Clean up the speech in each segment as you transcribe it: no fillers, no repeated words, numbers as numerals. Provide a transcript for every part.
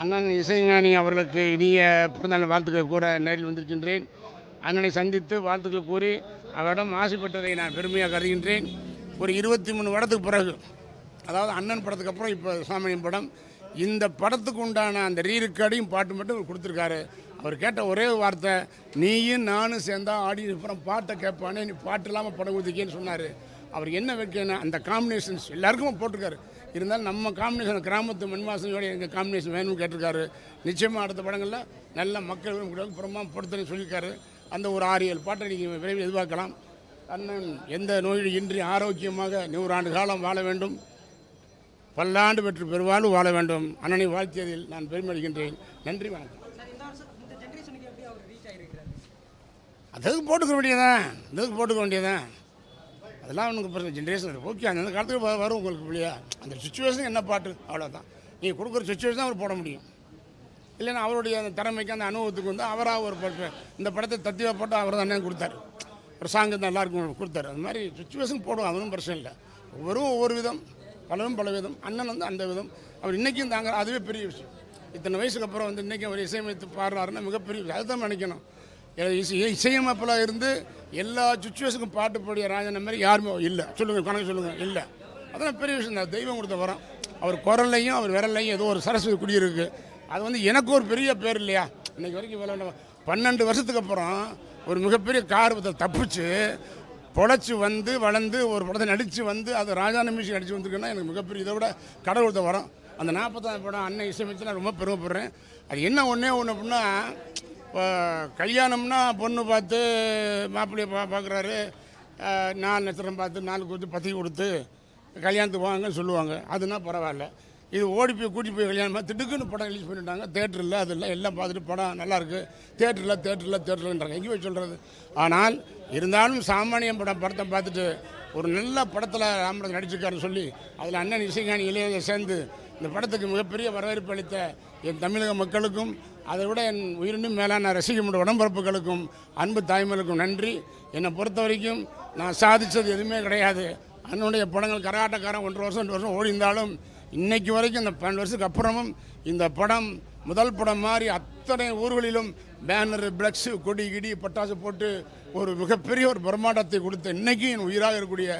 அண்ணன் இசைஞானி அவர்களுக்கு இனிய பிறந்தநாள் வாழ்த்துக்கள் கூட நேரில் வந்திருக்கின்றேன். அண்ணனை சந்தித்து வாழ்த்துக்கள் கூறி அவரிடம் ஆசை பெற்றதை நான் பெருமையாக கருதுகின்றேன். ஒரு 23 வருடத்துக்கு பிறகு, அதாவது அண்ணன் படத்துக்கு அப்புறம் இப்போ சாமானியம் படம், இந்த படத்துக்கு உண்டான அந்த ரீரெக்கார்டையும் பாட்டு மட்டும் கொடுத்துருக்காரு. அவர் கேட்ட ஒரே வார்த்தை, நீயும் நானும் சேர்ந்தா ஆடியன்ஸ் அப்புறம் பாட்டை கேட்பானே, நீ பாட்டு இல்லாமல் படம் ஊதிக்கேன்னு சொன்னார். அவர் என்ன வைக்கணும், அந்த காம்பினேஷன்ஸ் எல்லாருக்கும் போட்டிருக்காரு. இருந்தாலும் நம்ம காம்பினேஷன் கிராமத்து மண்வாசனையோட எங்கள் காம்பினேஷன் வேணும்னு கேட்டிருக்காரு. நிச்சயமாக அடுத்த படங்களில் நல்ல மக்கள் புறமா பொறுத்தனை சொல்லியிருக்காரு. அந்த ஒரு 6-7 பாட்டை நீங்கள் விரைவில் எதிர்பார்க்கலாம். அண்ணன் எந்த நோயும் இன்றி ஆரோக்கியமாக 100 ஆண்டு காலம் வாழ வேண்டும், பல்லாண்டு பெற்று பெருவாழ்வு வாழ வேண்டும். அண்ணனை வாழ்த்தியதில் நான் பெருமையடைகின்றேன். நன்றி, வணக்கம். அதுக்கு போட்டுக்க வேண்டியதான். அதெல்லாம் உனக்கு பிரச்சனை ஜென்ரேஷன் ஓகே. அந்த காலத்துக்கு வரும் உங்களுக்கு இல்லையா, அந்த சுச்சுவேஷன் என்ன பாட்டு அவ்வளோதான். நீங்கள் கொடுக்குற சுச்சுவேஷன் தான் அவர் போட முடியும். இல்லைன்னா அவருடைய அந்த திறமைக்கு அந்த அனுபவத்துக்கு வந்து அவராக ஒரு இந்த படத்தை தத்தியாக போட்டு அவர் தான் கொடுத்தாரு. ஒரு சாங்கு தான் எல்லாருக்கும் கொடுத்தாரு. அது மாதிரி சுச்சுவேஷன் போடுவோம், அதுவும் பிரச்சனை இல்லை. ஒவ்வொரு விதம், பலரும் பல விதம். அண்ணன் வந்து அந்த விதம். அவர் இன்றைக்கும் தாங்க, அதுவே பெரிய விஷயம். இத்தனை வயசுக்கு அப்புறம் வந்து இன்றைக்கி அவர் இசையமைத்து பாடுறாருன்னா மிகப்பெரிய விஷயம். அதுதான் நினைக்கணும். இசையமைப்பில் இருந்து எல்லா சுச்சுவேஷனுக்கும் பாட்டு பாடிய ராஜன் மாதிரி யாருமே இல்லை. சொல்லுங்கள், கணக்கு சொல்லுங்கள், இல்லை. அதெல்லாம் பெரிய விஷயம் தான். தெய்வம் கொடுத்த வரோம். அவர் குரல்லையும் அவர் விரல்லையும் ஏதோ ஒரு சரஸ்வதி குடியிருக்கு. அது வந்து எனக்கு ஒரு பெரிய பேர் இல்லையா. இன்றைக்கி வரைக்கும் 12 வருஷத்துக்கு அப்புறம் ஒரு மிகப்பெரிய கார்பத்தை தப்பிச்சு பொழைச்சி வந்து வளர்ந்து ஒரு படத்தை நடித்து வந்து அது ராஜான மியூசிக் நடித்து வந்துருக்குன்னா எனக்கு மிகப்பெரிய இதை விட கடவுள்கிட்ட வரோம். அந்த 40ஆம் படம் அண்ணன் இசையமைத்து நான் ரொம்ப பெருமைப்படுறேன். அது என்ன ஒன்று அப்படின்னா, இப்போ கல்யாணம்னா பொண்ணு பார்த்து மாப்பிள்ளையை பார்க்குறாரு, 4 நட்சத்திரம் பார்த்து 4 கொடுத்து பத்திரிக்கை கொடுத்து கல்யாணத்துக்கு வாங்கன்னு சொல்லுவாங்க. அதுனா பரவாயில்ல. இது ஓடி போய் கூட்டி போய் கல்யாணம் திடுக்குன்னு படம் ரிலீஸ் பண்ணிட்டாங்க. தேட்டரில் அதெல்லாம் எல்லாம் பார்த்துட்டு படம் நல்லாயிருக்கு, தேட்டரில்ன்றாங்க. எங்கே போய் சொல்கிறது. ஆனால் இருந்தாலும் சாமானியம் படத்தை பார்த்துட்டு ஒரு நல்ல படத்தில் ராமராஜ் நடிச்சிருக்காருன்னு சொல்லி அதில் அண்ணன் இசைஞானி இளையராஜா சேர்ந்து இந்த படத்துக்கு மிகப்பெரிய வரவேற்பு அளித்த என் தமிழக மக்களுக்கும், அதை விட என் உயிரினும் மேலான ரசிகமுடைய உடம்பரப்புகளுக்கும் அன்பு தாய்மலுக்கும் நன்றி. என்னை பொறுத்த வரைக்கும் நான் சாதித்தது எதுவுமே கிடையாது. அண்ணனுடைய படங்கள் கரகாட்டக்காரன் 1 வருஷம் 2 வருஷம் ஓடி இருந்தாலும் இன்றைக்கு வரைக்கும் இந்த 12 வருஷத்துக்கு அப்புறமும் இந்த படம் முதல் படம் மாதிரி அத்தனை ஊர்களிலும் பேனரு, பிளக்ஸு, கொடி கிடி பட்டாசு போட்டு ஒரு மிகப்பெரிய ஒரு பிரம்மாண்டத்தை கொடுத்த இன்றைக்கும் என் உயிராக இருக்கக்கூடிய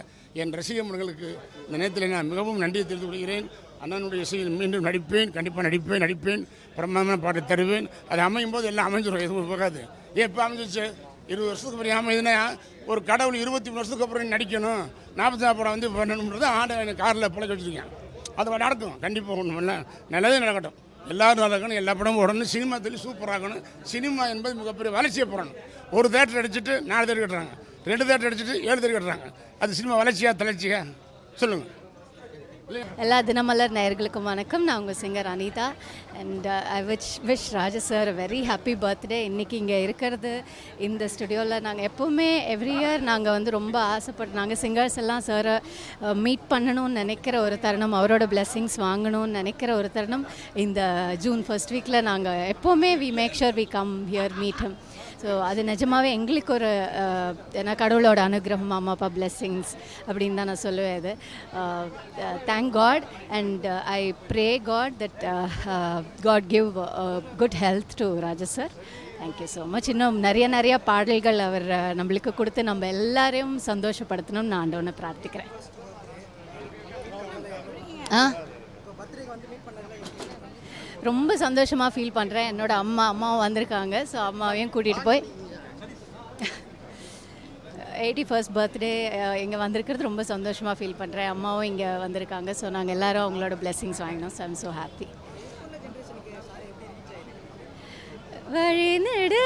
என் ரசிகர்களுக்கு இந்த நேரத்தில் நான் மிகவும் நன்றியை தெரிவித்துக் கொள்கிறேன். அண்ணனுடைய இசையில் மீண்டும் நடிப்பேன், கண்டிப்பாக நடிப்பேன். பிரம்மாண்டமான பாட்டு தருவேன். அது அமையும் போது எல்லாம் அமைஞ்சிடும், எதுவும் போகாது. இப்போ அமைஞ்சிச்சு 20 வருஷத்துக்கு அப்புறம் அமைதுன்னா ஒரு கடவுள் 23 வருஷத்துக்கு அப்புறம் நடிக்கணும், 40 அப்புறம் வந்து பண்ணணுன்றது ஆண்டை காரில் பிழைக்க வச்சுருக்கேன். அது நடக்கும் கண்டிப்பாக. ஒன்றும் இல்லை, நல்லதே நடக்கட்டும். எல்லோரும் நடக்கணும், எல்லா படமும் உடனே சினிமா தொழில் சூப்பராகணும். சினிமா என்பது மிகப்பெரிய வளர்ச்சியை போடணும். ஒரு தேட்டர் அடிச்சுட்டு 4 தேட்டர் கட்டுறாங்க, 2 தேட்டர் அடிச்சுட்டு 7 தேட்டர் கட்டுறாங்க. அது சினிமா வளர்ச்சியா தளர்ச்சியா சொல்லுங்கள். எல்லா தினமலர் நேயர்களுக்கும் வணக்கம். நான் உங்கள் singer Anitha. And I wish Raja sir very happy birthday. இன்றைக்கி இங்கே இருக்கிறது இந்த ஸ்டுடியோவில் நாங்கள் எப்போவுமே எவ்ரி இயர் நாங்கள் வந்து ரொம்ப ஆசைப்பட்டு நாங்கள் சிங்கர்ஸ் எல்லாம் சாரை மீட் பண்ணணும்னு நினைக்கிற ஒரு தருணம், அவரோட பிளெஸ்ஸிங்ஸ் வாங்கணும்னு நினைக்கிற ஒரு தருணம். இந்த ஜூன் 1st வீக்கில் நாங்கள் எப்போவுமே we make sure we come here meet him. So அது நிஜமாகவே எங்களுக்கு ஒரு ஏன்னா கடவுளோட அனுகிரகம், அம்மா அப்பா பிளெஸ்ஸிங்ஸ் அப்படின்னு தான் நான் சொல்லுவேன். இது thank God and I pray God that God give good health to Raja sir. Thank you so much. இன்னும் நிறைய பாடல்கள் அவர் நம்மளுக்கு கொடுத்து நம்ம எல்லாரையும் சந்தோஷப்படுத்தணும்னு நான் ஆண்டவனை பிரார்த்திக்கிறேன். ரொம்ப சந்தோஷமாக ஃபீல் பண்ணுறேன். என்னோடய அம்மாவும் வந்திருக்காங்க. ஸோ அம்மாவையும் கூட்டிகிட்டு போய் 81st பர்த்டே இங்கே வந்திருக்கிறது ரொம்ப சந்தோஷமாக ஃபீல் பண்ணுறேன். அம்மாவும் இங்கே வந்திருக்காங்க. ஸோ நாங்கள் எல்லோரும் அவங்களோட பிளெஸ்ஸிங்ஸ் வாங்கினோம். So I'm so happy. வழி நெடு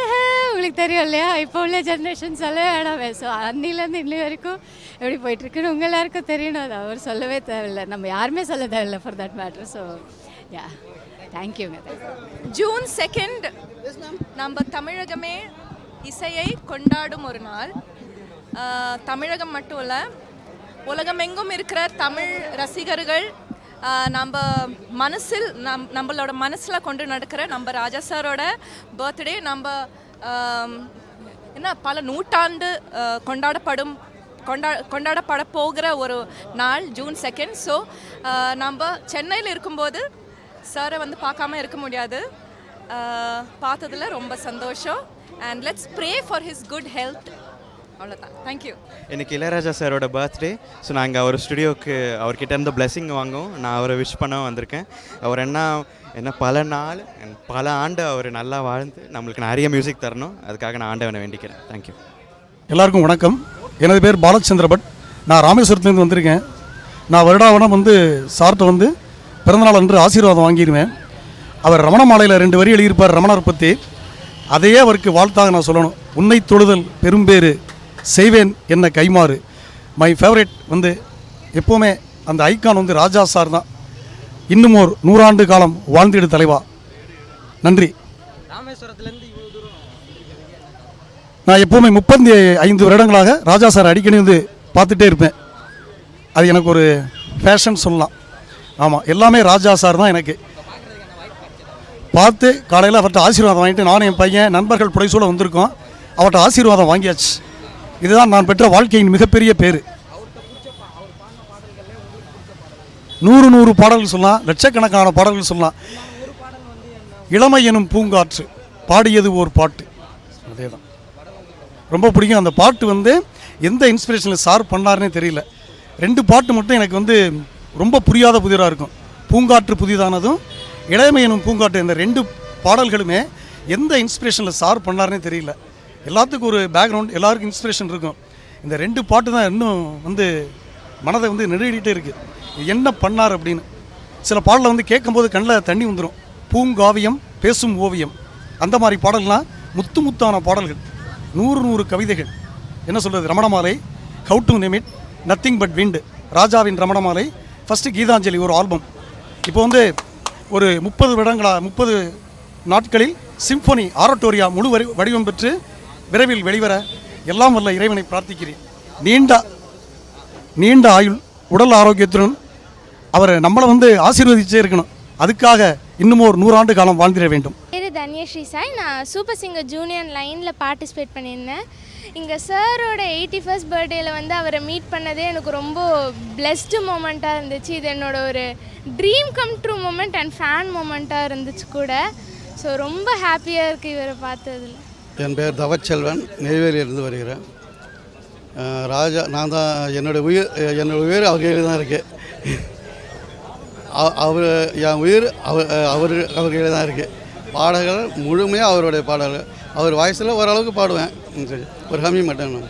உங்களுக்கு தெரியும் இல்லையா, இப்போ உள்ள ஜென்ரேஷன்ஸ் எல்லாம் வேணாம். ஸோ அன்னிலேருந்து இன்னி வரைக்கும் எப்படி போயிட்டுருக்குன்னு உங்கள் எல்லாருக்கும் தெரியணும். அது அவர் சொல்லவே தேவையில்லை, நம்ம யாருமே சொல்ல தேவையில்லை for that matter. So yeah, தேங்க்யூங்க. ஜூன் 2 நம்ம தமிழகமே இசையை கொண்டாடும் ஒரு நாள். தமிழகம் மட்டும் இல்லை, உலகமெங்கும் இருக்கிற தமிழ் ரசிகர்கள் நம்ம மனசில் நம்மளோட மனசில் கொண்டு நடக்கிற நம்ம ராஜா சாரோட பர்த்டே நம்ம என்ன பல நூற்றாண்டு கொண்டாடப்பட போகிற ஒரு நாள் ஜூன் 2. ஸோ நம்ம சென்னையில் இருக்கும்போது சாரை வந்து பார்க்காம இருக்க முடியாது. பார்த்ததுல ரொம்ப சந்தோஷம். And let's pray for his good health. அவ்வளோதான். தேங்க்யூ. எனக்கு இளையராஜா சாரோட பர்த்டே. ஸோ நான் இங்கே அவர் ஸ்டுடியோவுக்கு அவர்கிட்ட இருந்து பிளெஸிங் வாங்கும் நான் அவரை விஷ் பண்ண வந்திருக்கேன். அவர் என்ன பல நாள் பல ஆண்டு அவர் நல்லா வாழ்ந்து நம்மளுக்கு நிறைய மியூசிக் தரணும். அதுக்காக நான் ஆண்டவனை வேண்டிக்கிறேன். தேங்க்யூ. எல்லாருக்கும் வணக்கம். எனது பேர் பாலச்சந்திர பட். நான் ராமேஸ்வரத்துலேருந்து வந்திருக்கேன். நான் வருடாவனம் சார்ட்ட பிறந்தநாள் அன்று ஆசீர்வாதம் வாங்கிடுவேன். அவர் ரமண மாலையில் 2 வரி எழுதியிருப்பார் ரமணர் பற்றி. அதையே அவருக்கு வாழ்த்தாக நான் சொல்லணும். உன்னை தொழுதல் பெரும்பேறு செய்வேன் என்ன கைமாறு. மை ஃபேவரட் எப்போவுமே அந்த ஐக்கான் ராஜா சார் தான். இன்னும் ஒரு 100 ஆண்டு காலம் வாழ்ந்திடு தலைவா. நன்றி. நான் எப்போவுமே 35 வருடங்களாக ராஜா சார் அடிக்கடி பார்த்துட்டே இருப்பேன். அது எனக்கு ஒரு ஃபேஷன் சொல்லலாம். ஆமாம், எல்லாமே ராஜா சார் தான். எனக்கு பார்த்து காலையில் அவர்கிட்ட ஆசீர்வாதம் வாங்கிட்டு நானும் என் பையன் நண்பர்கள் புடைசூழ வந்திருக்கோம். அவர்கிட்ட ஆசீர்வாதம் வாங்கியாச்சு. இதுதான் நான் பெற்ற வாழ்க்கையின் மிகப்பெரிய பேர். 100 பாடல்கள் சொல்லலாம், லட்சக்கணக்கான பாடல்கள் சொல்லலாம். இளமை எனும் பூங்காற்று பாடியது ஒரு பாட்டு. அதே தான் ரொம்ப பிடிக்கும். அந்த பாட்டு எந்த இன்ஸ்பிரேஷனில் சார் பண்ணாருன்னே தெரியல. 2 பாட்டு மட்டும் எனக்கு ரொம்ப புரியாத புதிராக இருக்கும். பூங்காற்று புதிதானதும் இளமை எனும் பூங்காற்று. இந்த 2 பாடல்களுமே எந்த இன்ஸ்பிரேஷனில் சார் பண்ணாருன்னே தெரியல. எல்லாத்துக்கும் ஒரு பேக்ரவுண்ட், எல்லாருக்கும் இன்ஸ்பிரேஷன் இருக்கும். இந்த 2 பாட்டு தான் இன்னும் மனதை நெருடிட்டே இருக்குது. என்ன பண்ணார் அப்படின்னு. சில பாடலை கேட்கும்போது கண்ணில் தண்ணி வந்துடும். பூங்காவியம் பேசும் ஓவியம், அந்த மாதிரி பாடல்கள்லாம் முத்து முத்தான பாடல்கள். 100 கவிதைகள். என்ன சொல்கிறது, Ramanamalai, how to name it, nothing but wind, ராஜாவின் ரமணமாலை, ஃபஸ்ட்டு கீதாஞ்சலி ஒரு ஆல்பம். இப்போ ஒரு 30 நாட்களில் சிம்பொனி ஆரட்டோரியா முழு வடிவம் பெற்று விரைவில் வெளிவர எல்லாம் வல்ல இறைவனை பிரார்த்திக்கிறேன். நீண்ட ஆயுள், உடல் ஆரோக்கியத்துடன் அவர் நம்மளை ஆசீர்வதிச்சே இருக்கணும். அதுக்காக இன்னும் ஒரு 100 ஆண்டு காலம் வாழ்ந்திட வேண்டும். பேர் தன்யஸ்ரீ சாய். நான் சூப்பர் சிங்கர் ஜூனியர் லைனில் பார்ட்டிசிபேட் பண்ணியிருந்தேன். இங்கே சாரோட 81st பர்த்டேயில் அவரை மீட் பண்ணதே எனக்கு ரொம்ப பிளெஸ்டு மூமெண்ட்டாக இருந்துச்சு. இது என்னோட ஒரு dream come true moment and fan மூமெண்ட்டாக இருந்துச்சு கூட. ஸோ ரொம்ப ஹாப்பியாக இருக்குது இவரை பார்த்ததில். என் பேர் தவச்செல்வன், நெய்வேலியிலிருந்து வருகிறேன். ராஜா நான் தான். என்னோடய உயிர் அவர் கையில் தான் இருக்குது. அவர் என் உயிர் அவர் கையில் தான் இருக்குது. பாடல்கள் முழுமையாக அவருடைய பாடல்கள். அவர் வாய்ஸில் ஓரளவுக்கு பாடுவேன். ஒரு ஹம்மி மட்டும்.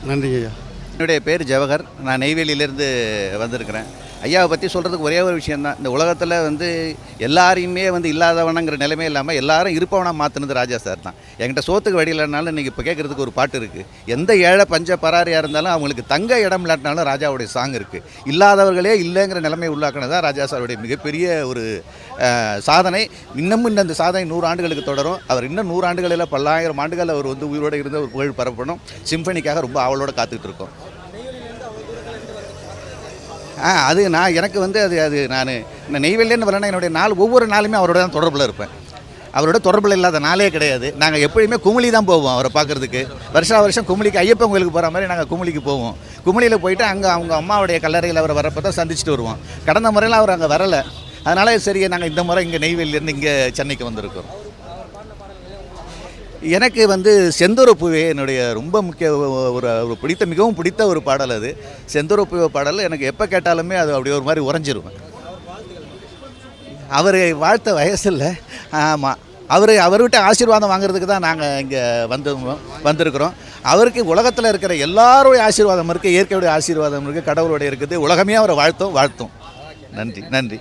நன்றிங்க ஐயா. என்னுடைய பேர் ஜவஹர். நான் நெய்வேலியிலேருந்து வந்திருக்கிறேன். ஐயாவை பற்றி சொல்கிறதுக்கு ஒரே ஒரு விஷயந்தான். இந்த உலகத்தில் எல்லாரையுமே இல்லாதவனங்கிற நிலைமை இல்லாமல் எல்லாரும் இருப்பவனாக மாற்றினது ராஜா சார் தான். என்கிட்ட சோத்துக்கு வழியிலனாலும் இன்றைக்கி இப்போ கேட்குறதுக்கு ஒரு பாட்டு இருக்குது. எந்த ஏழை பஞ்ச பராரியாக இருந்தாலும் அவங்களுக்கு தங்க இடம் இல்லாட்டினாலும் ராஜாவுடைய சாங் இருக்குது. இல்லாதவர்களே இல்லைங்கிற நிலைமை உள்ளாக்கினது தான் ராஜா சாருடைய மிகப்பெரிய ஒரு சாதனை. இன்னமும் இந்த சாதனை 100 ஆண்டுகளுக்கு தொடரும். அவர் இன்னும் 100 ஆண்டுகளில் பல்லாயிரம் ஆண்டுகள் அவர் உயிரோடு இருந்த ஒரு புகழ் பரப்பணும். சிம்பனிக்காக ரொம்ப ஆவலோடு காத்துக்கிட்டு இருக்கோம். அது எனக்கு நான் இந்த நெய்வேலின்னு வரேன்னா என்னுடைய ஒவ்வொரு நாளுமே அவரோட தான் தொடர்பில் இருப்பேன். அவரோட தொடர்பில் இல்லாத நாளே கிடையாது. நாங்கள் எப்பொழுதுமே குமுளி தான் போவோம் அவரை பார்க்குறதுக்கு. வருஷம் குமுளிக்கு ஐயப்பன் கோயிலுக்கு போகிற மாதிரி நாங்கள் குமுளிக்கு போவோம். குமுளியில் போயிட்டு அங்கே அவங்க அம்மாவுடைய கல்லறையில் அவர் வரப்போ தான் சந்திச்சுட்டு வருவோம். கடந்த முறையில் அவர் அங்கே வரலை. அதனால் சரி, நாங்கள் இந்த முறை இங்கே நெய்வேலியிலேருந்து இங்கே சென்னைக்கு வந்திருக்கோம். எனக்கு செந்தூரப்பூவே என்னுடைய ரொம்ப முக்கிய ஒரு மிகவும் பிடித்த ஒரு பாடல். அது செந்தூரப்பூவே பாடல் எனக்கு எப்போ கேட்டாலுமே அது அப்படியே ஒரு மாதிரி உறைஞ்சிருவேன். அவர் வாழ்த்த வயசில்லை. ஆமாம், அவர்கிட்ட ஆசீர்வாதம் வாங்குறதுக்கு தான் நாங்கள் இங்கே வந்திருக்கிறோம். அவருக்கு உலகத்தில் இருக்கிற எல்லாருடைய ஆசீர்வாதம் இருக்குது, இயற்கையுடைய ஆசீர்வாதம் இருக்குது, கடவுளுடைய இருக்குது. உலகமே அவரை வாழ்த்தும். நன்றி.